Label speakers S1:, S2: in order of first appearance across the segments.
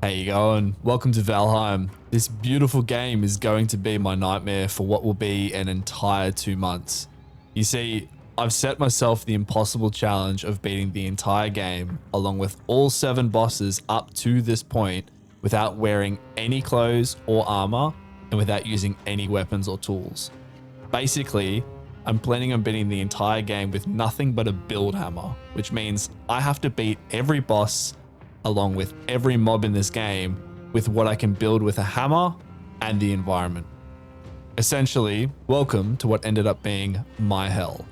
S1: How you going? Welcome to Valheim. This beautiful game is going to be my nightmare for what will be an entire 2 months. You see, I've set myself the impossible challenge of beating the entire game along with all 7 bosses up to this point without wearing any clothes or armor and without using any weapons or tools. Basically, I'm planning on beating the entire game with nothing but a build hammer, which means I have to beat every boss along with every mob in this game with what I can build with a hammer and the environment. Essentially, welcome to what ended up being my hell.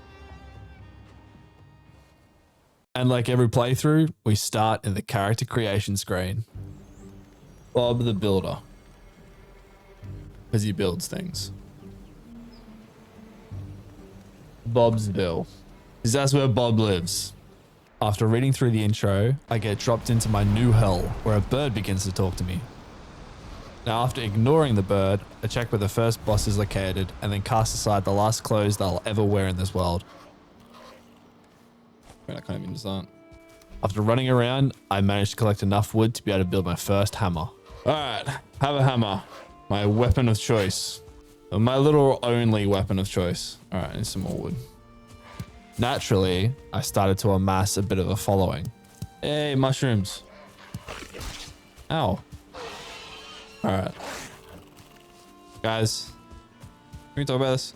S1: And like every playthrough, we start in the character creation screen. Bob the Builder, because he builds things. Bobsville, because that's where Bob lives. After reading through the intro, I get dropped into my new hell where a bird begins to talk to me. Now after ignoring the bird, I check where the first boss is located and then cast aside the last clothes that I'll ever wear in this world. Wait, I can't even start. After running around, I managed to collect enough wood to be able to build my first hammer. Alright, have a hammer. My weapon of choice. My little only weapon of choice. Alright, I need some more wood. Naturally, I started to amass a bit of a following. Hey, mushrooms. Ow. Alright. Guys, can we talk about this?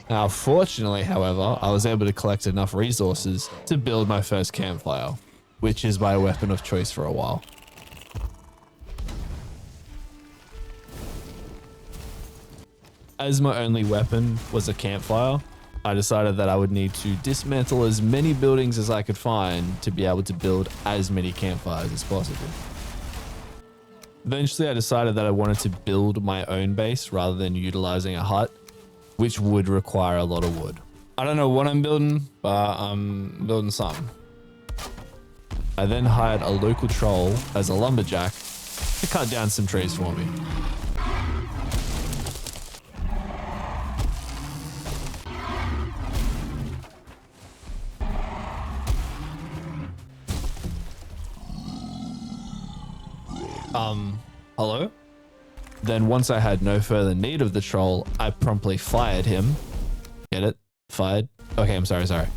S1: Now, fortunately, however, I was able to collect enough resources to build my first campfire, which is my weapon of choice for a while. As my only weapon was a campfire, I decided that I would need to dismantle as many buildings as I could find to be able to build as many campfires as possible. Eventually, I decided that I wanted to build my own base rather than utilizing a hut, which would require a lot of wood. I don't know what I'm building, but I'm building something. I then hired a local troll as a lumberjack to cut down some trees for me. Hello? Then once I had no further need of the troll, I promptly fired him. Get it? Fired? Okay, I'm sorry.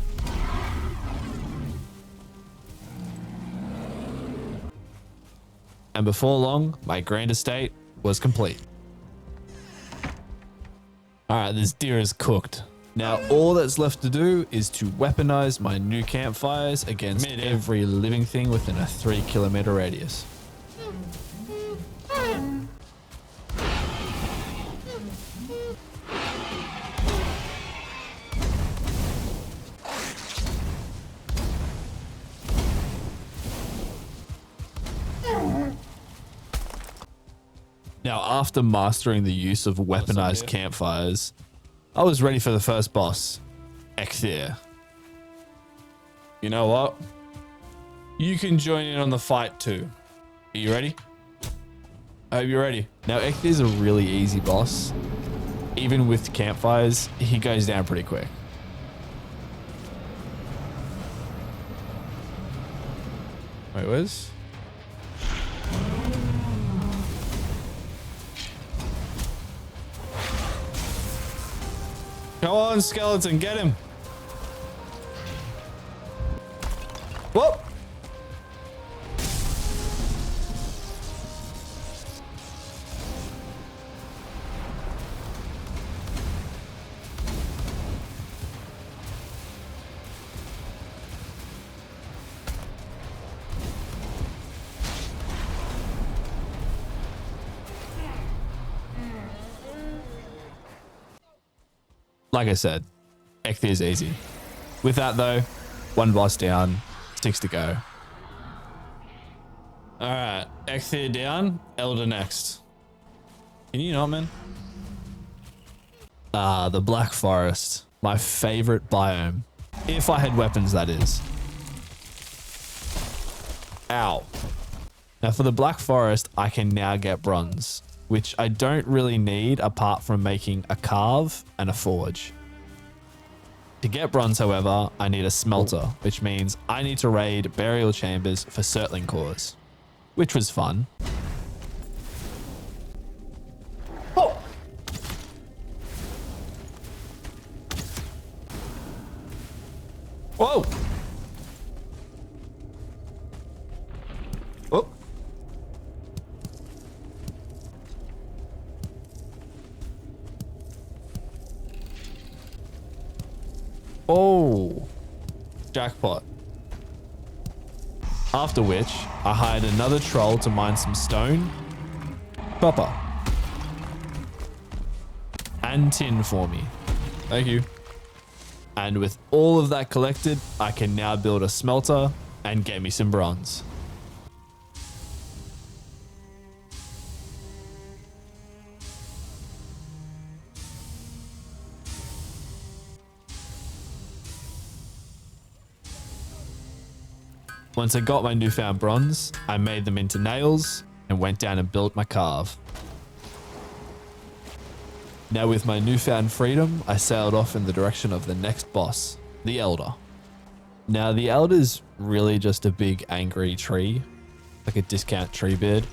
S1: And before long, my grand estate was complete. Alright, this deer is cooked. Now all that's left to do is to weaponize my new campfires against every living thing within a 3-kilometer radius. Now, after mastering the use of weaponized campfires, I was ready for the first boss, Eikthyr. You know what? You can join in on the fight too. Are you ready? I hope you're ready. Now, Eikthyr is a really easy boss. Even with campfires, he goes down pretty quick. Wait, where's... Come on, skeleton, get him. Whoop. Like I said, Eikthyr is easy. With that though, 1 boss down, 6 to go. Alright, Eikthyr down, Elder next. Can you not, man? The Black Forest. My favorite biome. If I had weapons, that is. Ow. Now for the Black Forest, I can now get bronze, which I don't really need apart from making a carve and a forge. To get bronze, however, I need a smelter, which means I need to raid burial chambers for surtling cores. which was fun.
S2: Oh!
S1: Whoa! Oh! Oh! Jackpot. After which, I hired another troll to mine some stone, copper, and tin for me. Thank you. And with all of that collected, I can now build a smelter and get me some bronze. Once I got my newfound bronze, I made them into nails and went down and built my carve. Now with my newfound freedom, I sailed off in the direction of the next boss, the Elder. Now the Elder's really just a big angry tree, like a discount tree beard.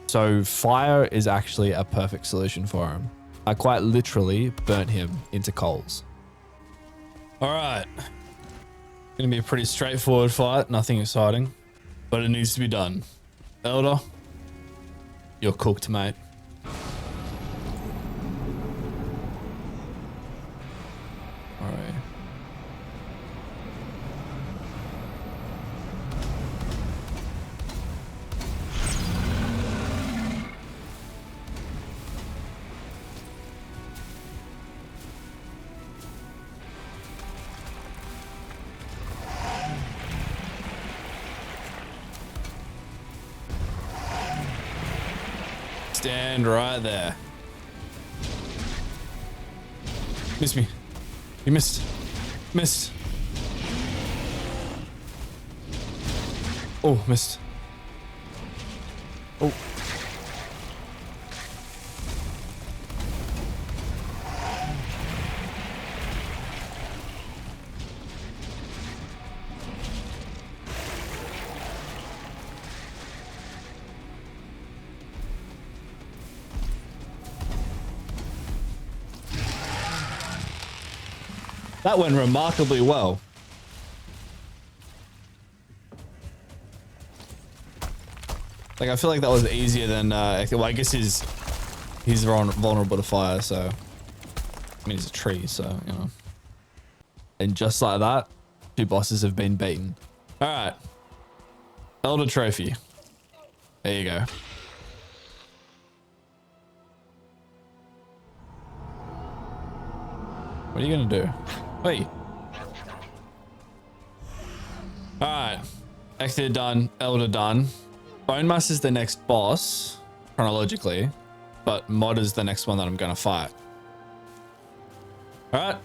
S1: So fire is actually a perfect solution for him. I quite literally burnt him into coals. All right. Gonna be a pretty straightforward fight, nothing exciting, but it needs to be done. Elder, you're cooked, mate. All right. Stand right there. Miss me. You missed. Missed. Oh, missed. Oh. That went remarkably well. Like, I feel like that was easier than, well, I guess he's vulnerable to fire, so. I mean, he's a tree, so, you know. And just like that, 2 bosses have been beaten. All right. Elder Trophy. There you go. What are you gonna do? Wait. All right. Exeter done. Elder done. Bone Mass is the next boss, chronologically, but Mod is the next one that I'm gonna fight. All right.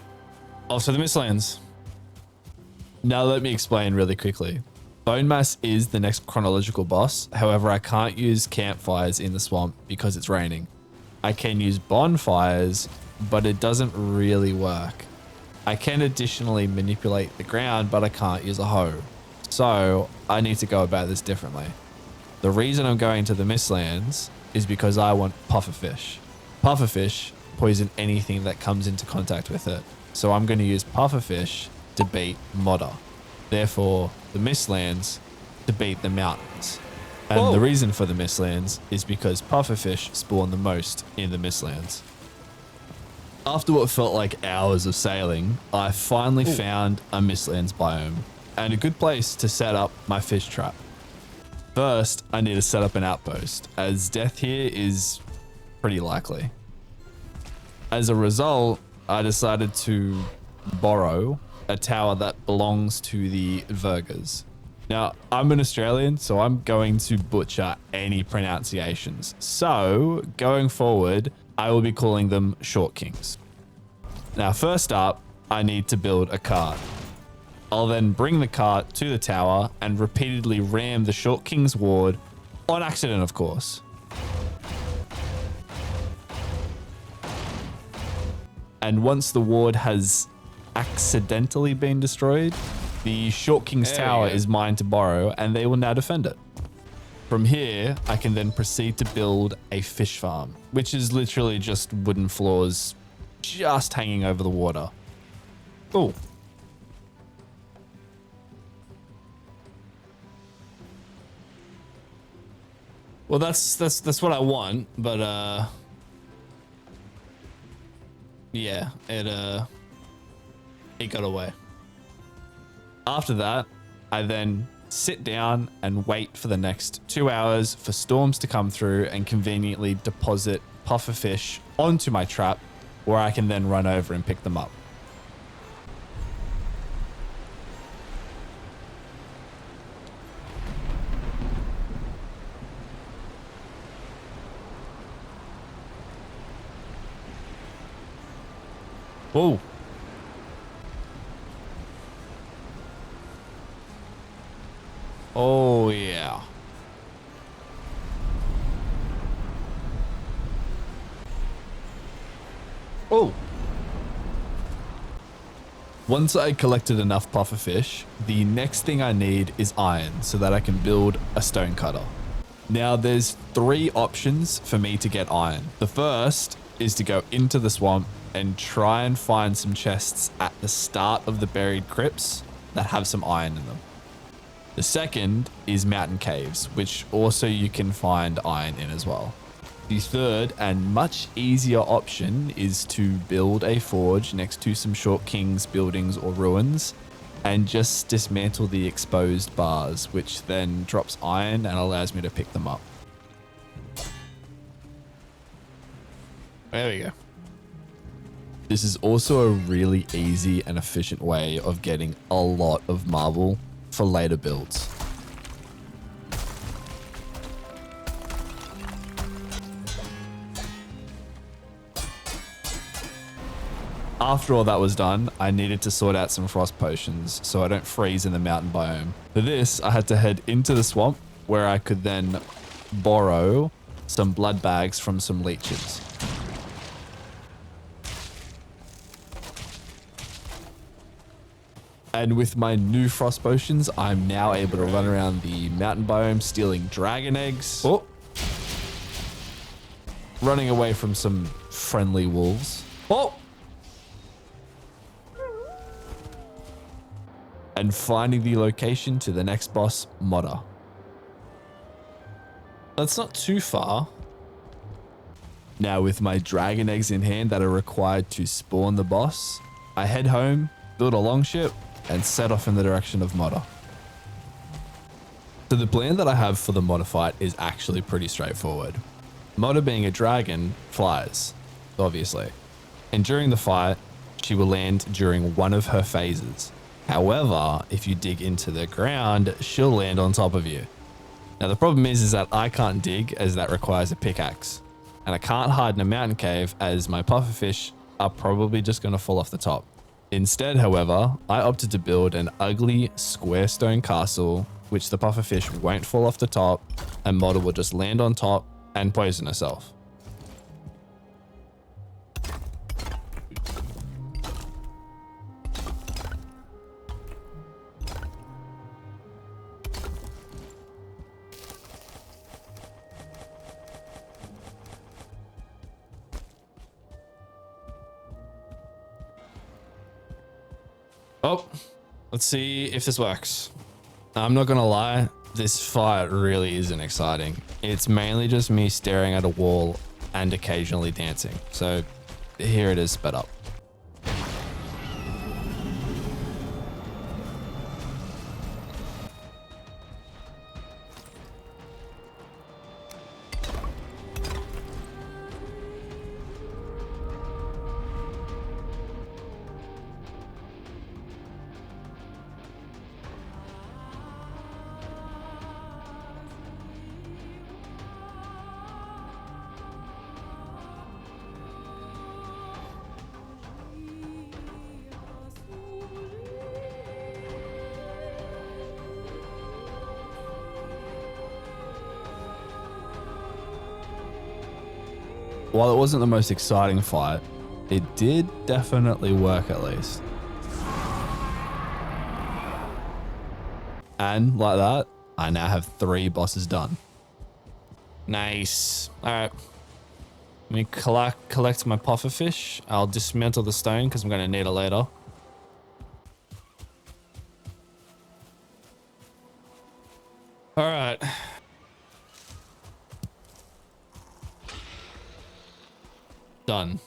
S1: Off to the Mistlands. Now let me explain really quickly. Bone Mass is the next chronological boss. However, I can't use campfires in the swamp because it's raining. I can use bonfires, but it doesn't really work. I can additionally manipulate the ground, but I can't use a hoe. So I need to go about this differently. The reason I'm going to the Mistlands is because I want pufferfish. Pufferfish poison anything that comes into contact with it. So I'm going to use pufferfish to beat Modder. Therefore, the Mistlands to beat the mountains. And the reason for the Mistlands is because pufferfish spawn the most in the Mistlands. After what felt like hours of sailing, I finally found a Mistlands biome and a good place to set up my fish trap. First, I need to set up an outpost, as death here is pretty likely. As a result, I decided to borrow a tower that belongs to the Vergers. Now, I'm an Australian, so I'm going to butcher any pronunciations. So, going forward, I will be calling them Short Kings. Now, first up, I need to build a cart. I'll then bring the cart to the tower and repeatedly ram the Short King's ward, on accident, of course. And once the ward has accidentally been destroyed, the Short King's tower is mine to borrow, and they will now defend it. From here, I can then proceed to build a fish farm, which is literally just wooden floors just hanging over the water. Oh. Well, that's what I want, but yeah, it got away. After that, I then sit down and wait for the next 2 hours for storms to come through and conveniently deposit pufferfish onto my trap, where I can then run over and pick them up. Whoa. Oh, yeah. Oh. Once I collected enough pufferfish, the next thing I need is iron so that I can build a stone cutter. Now, there's 3 options for me to get iron. The first is to go into the swamp and try and find some chests at the start of the buried crypts that have some iron in them. The second is mountain caves, which also you can find iron in as well. The third and much easier option is to build a forge next to some short kings, buildings or ruins and just dismantle the exposed bars, which then drops iron and allows me to pick them up. There we go. This is also a really easy and efficient way of getting a lot of marble for later builds. After all that was done, I needed to sort out some frost potions so I don't freeze in the mountain biome. For this, I had to head into the swamp where I could then borrow some blood bags from some leeches. And with my new frost potions, I'm now able to run around the mountain biome stealing dragon eggs. Oh. Running away from some friendly wolves. Oh. And finding the location to the next boss, Modder. That's not too far. Now with my dragon eggs in hand that are required to spawn the boss, I head home, build a longship, and set off in the direction of Modder. So the plan that I have for the Modder fight is actually pretty straightforward. Modder, being a dragon, flies, obviously. And during the fight, she will land during one of her phases. However, if you dig into the ground, she'll land on top of you. Now the problem is that I can't dig, as that requires a pickaxe. And I can't hide in a mountain cave, as my pufferfish are probably just going to fall off the top. Instead, however, I opted to build an ugly square stone castle, which the pufferfish won't fall off the top, and Modder will just land on top and poison herself. Oh, let's see if this works. I'm not gonna lie, this fight really isn't exciting. It's mainly just me staring at a wall and occasionally dancing. So here it is sped up. While it wasn't the most exciting fight, it did definitely work at least. And like that, I now have 3 bosses done. Nice. All right. Let me collect my puffer fish. I'll dismantle the stone because I'm going to need it later. All right. Done.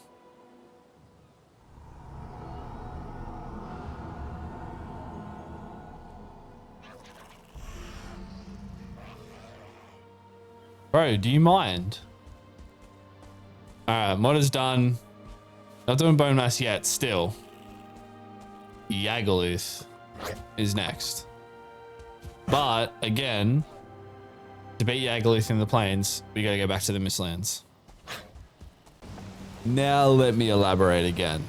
S1: Bro, do you mind? Alright, mod is done. Not doing bone mass yet, still. Yagluth is next. But, again, to beat Yagluth in the plains, we gotta go back to the Mistlands. Now let me elaborate again.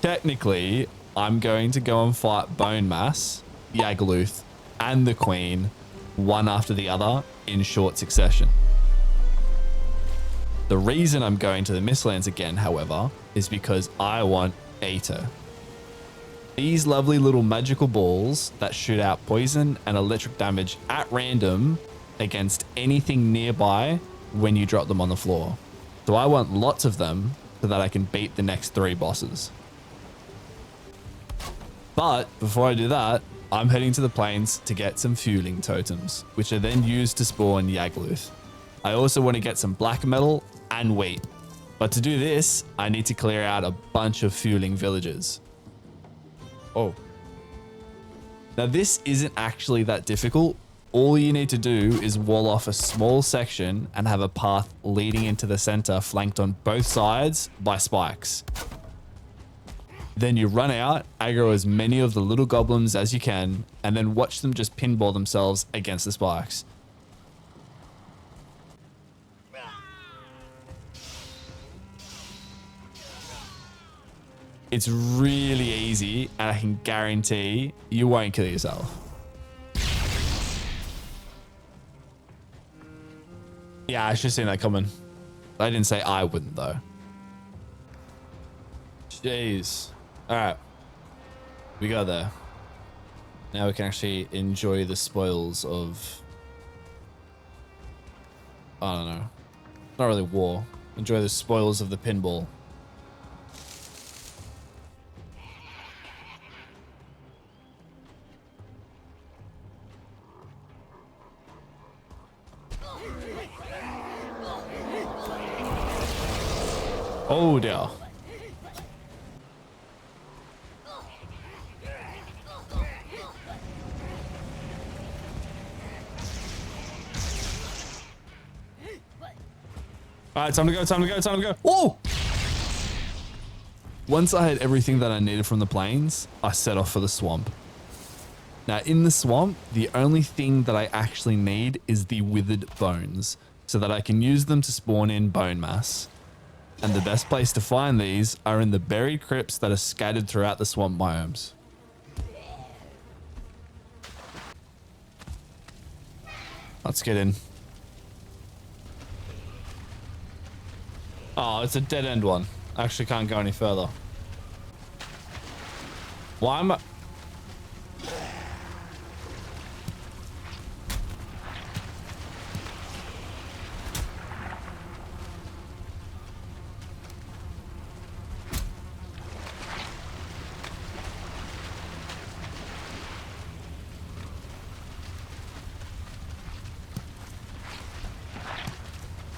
S1: Technically, I'm going to go and fight Bone Mass, Yagluth, and the Queen, one after the other, in short succession. The reason I'm going to the Mistlands again, however, is because I want Aether. These lovely little magical balls that shoot out poison and electric damage at random against anything nearby when you drop them on the floor. So I want lots of them so that I can beat the next 3 bosses. But before I do that, I'm heading to the plains to get some fueling totems, which are then used to spawn Yagluth. I also want to get some black metal and wheat. But to do this, I need to clear out a bunch of fueling villages. Oh. Now this isn't actually that difficult. All you need to do is wall off a small section and have a path leading into the center flanked on both sides by spikes. Then you run out, aggro as many of the little goblins as you can, and then watch them just pinball themselves against the spikes. It's really easy, and I can guarantee you won't kill yourself. Yeah, I should have seen that coming. I didn't say I wouldn't, though. Jeez. All right. We got there. Now we can actually enjoy the spoils of... I don't know. Not really war. Enjoy the spoils of the pinball. Oh dear. Alright, time to go, time to go, time to go. Oh! Once I had everything that I needed from the plains, I set off for the swamp. Now in the swamp, the only thing that I actually need is the withered bones, so that I can use them to spawn in bone mass. And the best place to find these are in the buried crypts that are scattered throughout the swamp biomes. Let's get in. Oh, it's a dead end one. I actually can't go any further. Why am I...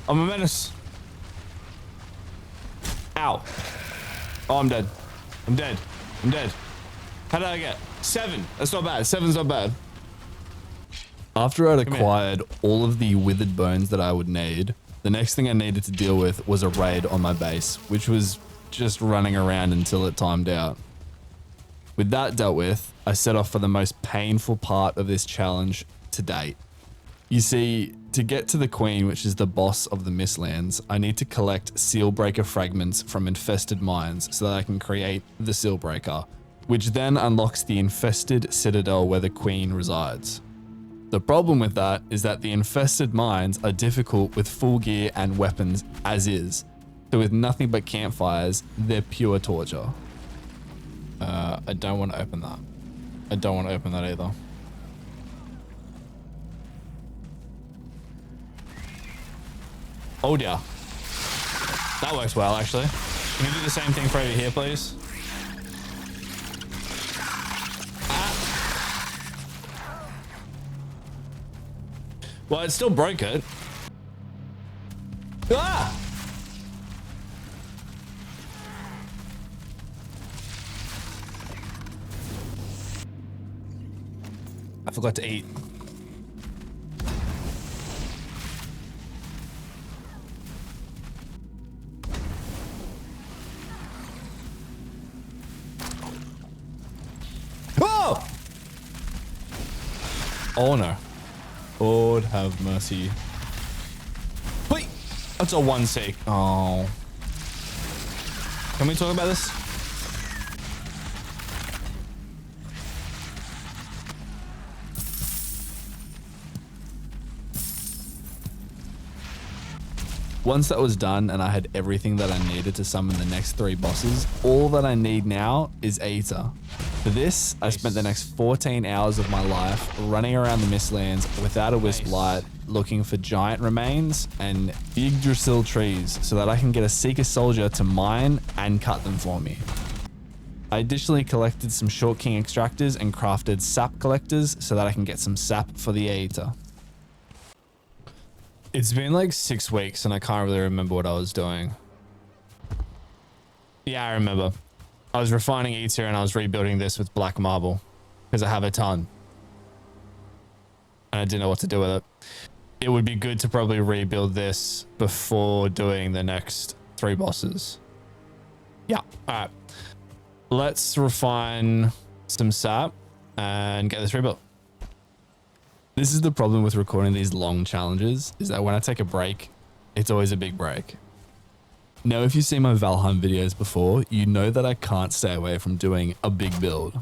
S1: I'm a menace. Ow. Oh, I'm dead. I'm dead. I'm dead. How did I get 7? That's not bad. 7's not bad. After I'd acquired all of the withered bones that I would need, the next thing I needed to deal with was a raid on my base, which was just running around until it timed out. With that dealt with, I set off for the most painful part of this challenge to date. You see, to get to the Queen, which is the boss of the Mistlands, I need to collect Sealbreaker fragments from infested mines so that I can create the Sealbreaker, which then unlocks the infested citadel where the Queen resides. The problem with that is that the infested mines are difficult with full gear and weapons as is, so with nothing but campfires, they're pure torture. I don't want to open that. I don't want to open that either. Oh dear. That works well, actually. Can you do the same thing for over here, please? Ah. Well, it still broke it. Ah! I forgot to eat. Oh! Oh no. Lord have mercy. Wait! That's a 1C. Oh. Can we talk about this? Once that was done and I had everything that I needed to summon the next 3 bosses, all that I need now is Aether. For this, I spent the next 14 hours of my life running around the Mistlands without a wisp light, looking for giant remains and Yggdrasil trees so that I can get a Seeker Soldier to mine and cut them for me. I additionally collected some Short King extractors and crafted sap collectors so that I can get some sap for the Aether. It's been like 6 weeks and I can't really remember what I was doing. Yeah, I remember. I was refining Aether and I was rebuilding this with black marble because I have a ton. And I didn't know what to do with it. It would be good to probably rebuild this before doing the next 3 bosses. Yeah, all right. Let's refine some sap and get this rebuilt. This is the problem with recording these long challenges, is that when I take a break, it's always a big break. Now, if you've seen my Valheim videos before, you know that I can't stay away from doing a big build.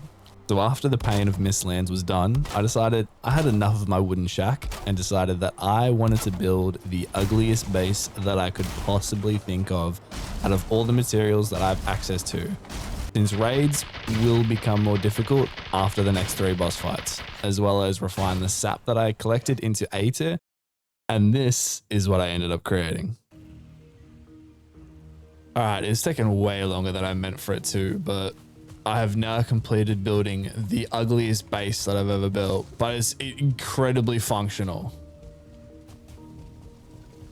S1: So after the pain of Mistlands was done, I decided I had enough of my wooden shack and decided that I wanted to build the ugliest base that I could possibly think of out of all the materials that I have access to. Since raids will become more difficult after the next 3 boss fights, as well as refine the sap that I collected into Aether, and this is what I ended up creating. Alright, it's taken way longer than I meant for it to, but I have now completed building the ugliest base that I've ever built, but it's incredibly functional.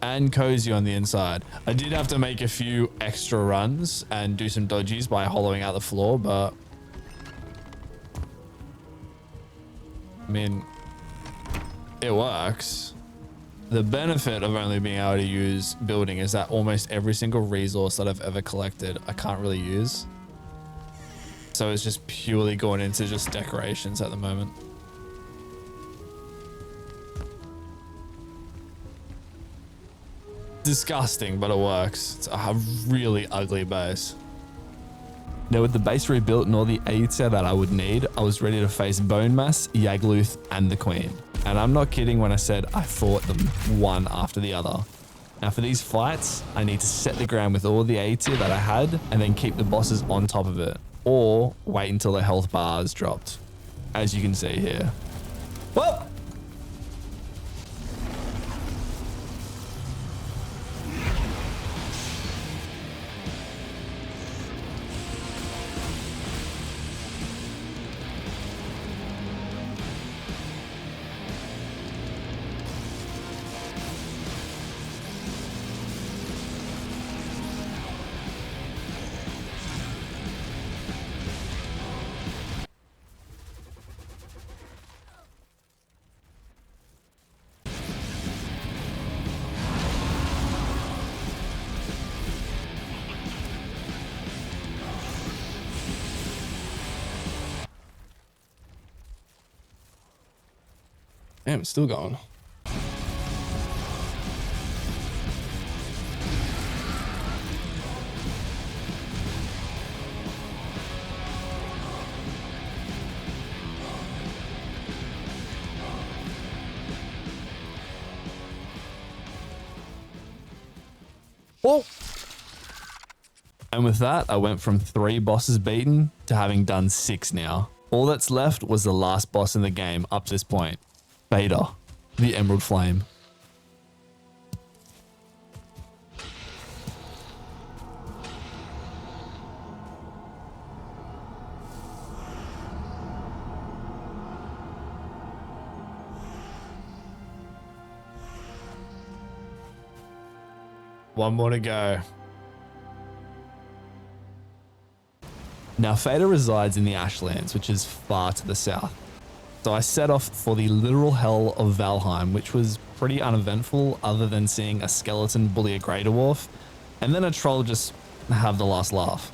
S1: And cozy on the inside. I did have to make a few extra runs and do some dodgies by hollowing out the floor, but I mean, it works. The benefit of only being able to use building is that almost every single resource that I've ever collected, I can't really use. So it's just purely going into just decorations at the moment. Disgusting, but it works. It's a really ugly base. Now with the base rebuilt and all the Aether that I would need, I was ready to face Bone Mass, Yagluth, and the Queen. And I'm not kidding when I said I fought them one after the other. Now for these fights, I need to set the ground with all the Aether that I had and then keep the bosses on top of it. Or wait until the health bar is dropped. As you can see here. Whoa! Damn, it's still going. Whoa! And with that, I went from 3 bosses beaten to having done 6 now. All that's left was the last boss in the game up to this point. Beta, the Emerald Flame. One more to go. Now, Fader resides in the Ashlands, which is far to the south. So I set off for the literal hell of Valheim, which was pretty uneventful other than seeing a skeleton bully a Grey Dwarf, and then a troll just have the last laugh.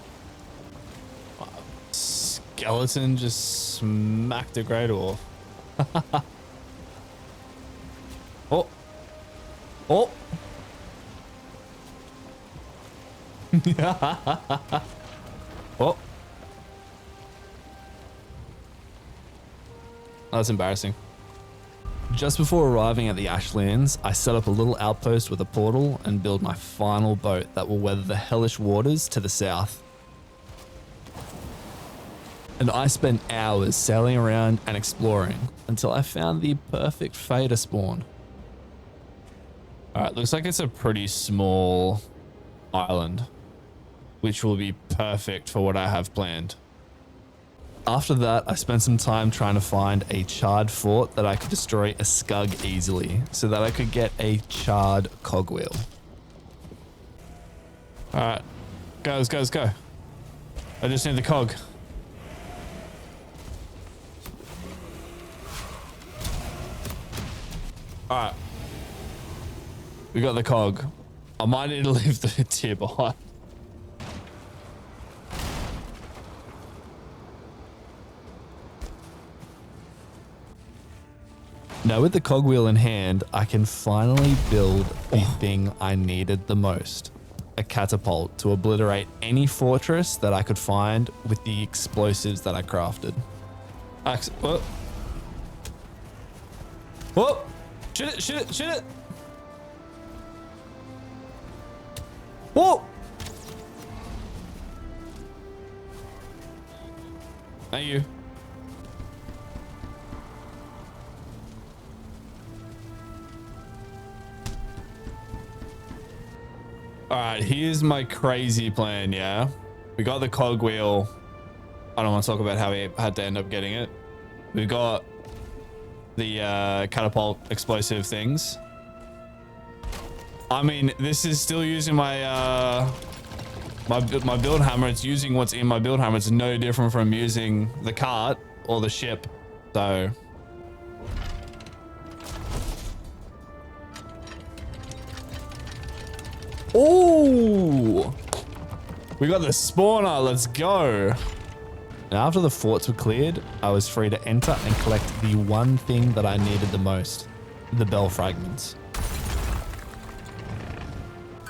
S1: Skeleton just smacked a Grey Dwarf. Oh. Oh. Oh. That's embarrassing. Just before arriving at the Ashlands, I set up a little outpost with a portal and build my final boat that will weather the hellish waters to the south. And I spent hours sailing around and exploring until I found the perfect Fader spawn. Alright, looks like it's a pretty small island, which will be perfect for what I have planned. After that, I spent some time trying to find a charred fort that I could destroy a scug easily so that I could get a charred cogwheel. Alright, go, let's go, let's go. I just need the cog. Alright. We got the cog. I might need to leave the tier behind. Now with the cogwheel in hand, I can finally build the thing I needed the most. A catapult to obliterate any fortress that I could find with the explosives that I crafted. Whoa. Whoa! Shoot it, shoot it, shoot it! Whoa! Thank you. All right, here's my crazy plan, yeah? We got the cogwheel. I don't want to talk about how we had to end up getting it. We got the catapult explosive things. I mean, this is still using my my build hammer. It's using what's in my build hammer. It's no different from using the cart or the ship. So oh, we got the spawner. Let's go. Now, after the forts were cleared, I was free to enter and collect the one thing that I needed the most, the bell fragments.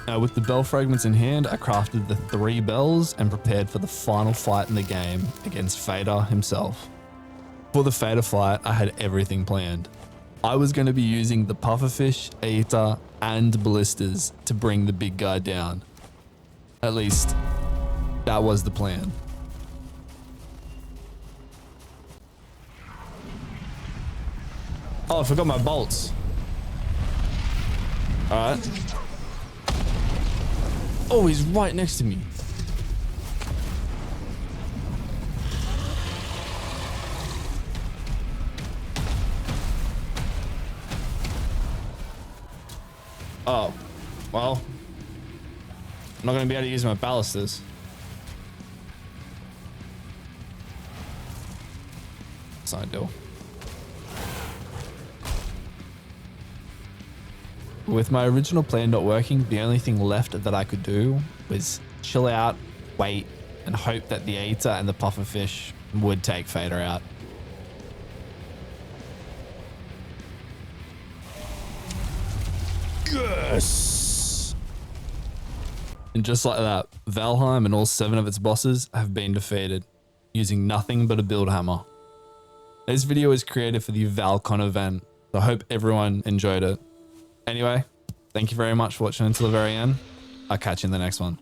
S1: Now, with the bell fragments in hand, I crafted the 3 bells and prepared for the final fight in the game against Fader himself. For the Fader fight, I had everything planned. I was going to be using the pufferfish, Aether, and ballistas to bring the big guy down. At least, that was the plan. Oh, I forgot my bolts. All right. Oh, he's right next to me. Oh, well, I'm not going to be able to use my ballistas. That's not ideal. With my original plan not working, the only thing left that I could do was chill out, wait, and hope that the Aether and the pufferfish would take Fader out. Yes! And just like that, Valheim and all 7 of its bosses have been defeated, using nothing but a build hammer. This video is created for the Val-Con Event, so I hope everyone enjoyed it. Anyway, thank you very much for watching until the very end. I'll catch you in the next one.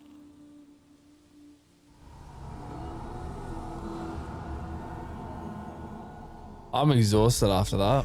S1: I'm exhausted after that.